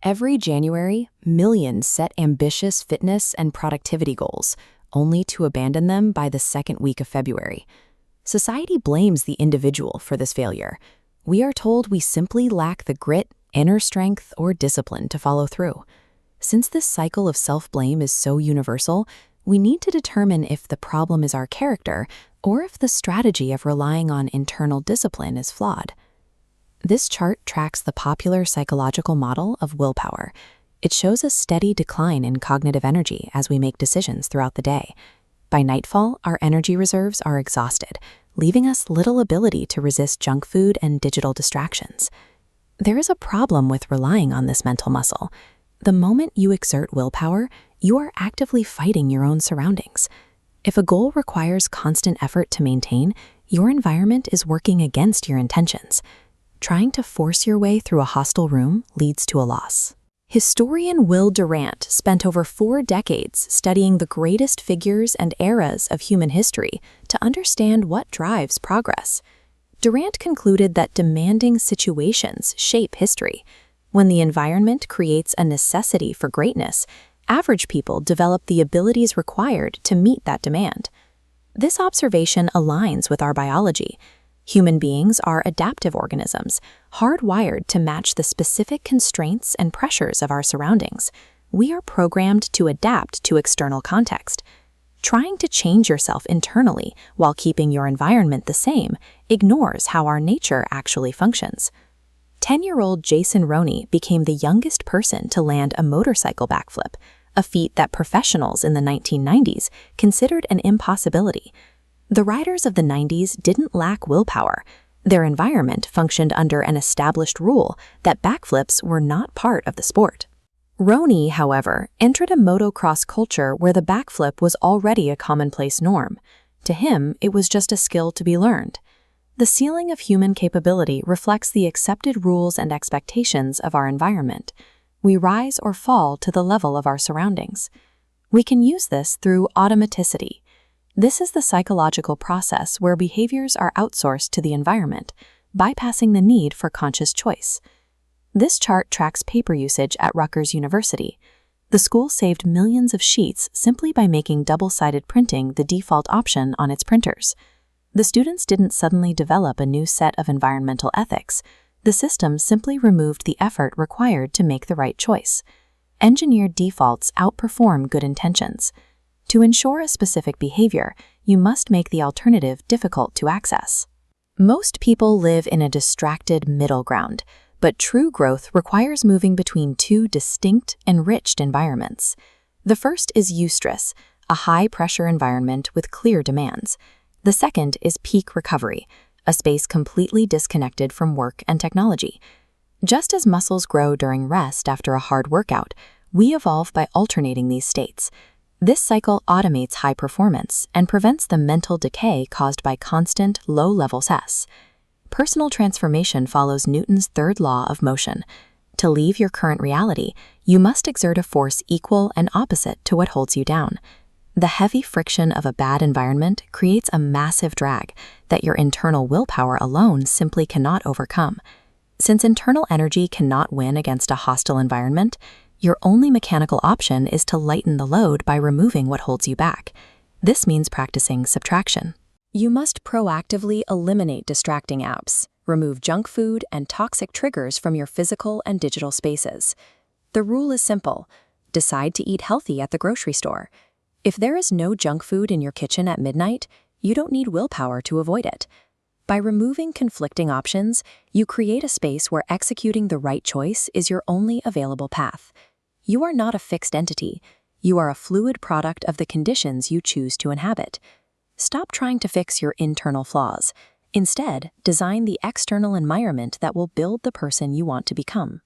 Every January, millions set ambitious fitness and productivity goals, only to abandon them by the second week of February. Society blames the individual for this failure. We are told we simply lack the grit, inner strength, or discipline to follow through. Since this cycle of self-blame is so universal, we need to determine if the problem is our character or if the strategy of relying on internal discipline is flawed. This chart tracks the popular psychological model of willpower. It shows a steady decline in cognitive energy as we make decisions throughout the day. By nightfall, our energy reserves are exhausted, leaving us little ability to resist junk food and digital distractions. There is a problem with relying on this mental muscle. The moment you exert willpower, you are actively fighting your own surroundings. If a goal requires constant effort to maintain, your environment is working against your intentions. Trying to force your way through a hostile room leads to a loss. Historian Will Durant spent over 4 decades studying the greatest figures and eras of human history to understand what drives progress. Durant concluded that demanding situations shape history. When the environment creates a necessity for greatness, average people develop the abilities required to meet that demand. This observation aligns with our biology. Human beings are adaptive organisms, hardwired to match the specific constraints and pressures of our surroundings. We are programmed to adapt to external context. Trying to change yourself internally while keeping your environment the same ignores how our nature actually functions. 10-year-old Jason Roney became the youngest person to land a motorcycle backflip, a feat that professionals in the 1990s considered an impossibility. The riders of the 90s didn't lack willpower. Their environment functioned under an established rule that backflips were not part of the sport. Roney, however, entered a motocross culture where the backflip was already a commonplace norm. To him, it was just a skill to be learned. The ceiling of human capability reflects the accepted rules and expectations of our environment. We rise or fall to the level of our surroundings. We can use this through automaticity. This is the psychological process where behaviors are outsourced to the environment, bypassing the need for conscious choice. This chart tracks paper usage at Rutgers University. The school saved millions of sheets simply by making double-sided printing the default option on its printers. The students didn't suddenly develop a new set of environmental ethics. The system simply removed the effort required to make the right choice. Engineered defaults outperform good intentions. To ensure a specific behavior, you must make the alternative difficult to access. Most people live in a distracted middle ground, but true growth requires moving between 2 distinct, enriched environments. The first is eustress, a high-pressure environment with clear demands. The second is peak recovery, a space completely disconnected from work and technology. Just as muscles grow during rest after a hard workout, we evolve by alternating these states. This cycle automates high performance and prevents the mental decay caused by constant, low-level stress. Personal transformation follows Newton's third law of motion. To leave your current reality, you must exert a force equal and opposite to what holds you down. The heavy friction of a bad environment creates a massive drag that your internal willpower alone simply cannot overcome. Since internal energy cannot win against a hostile environment, your only mechanical option is to lighten the load by removing what holds you back. This means practicing subtraction. You must proactively eliminate distracting apps, remove junk food and toxic triggers from your physical and digital spaces. The rule is simple. Decide to eat healthy at the grocery store. If there is no junk food in your kitchen at midnight, you don't need willpower to avoid it. By removing conflicting options, you create a space where executing the right choice is your only available path. You are not a fixed entity. You are a fluid product of the conditions you choose to inhabit. Stop trying to fix your internal flaws. Instead, design the external environment that will build the person you want to become.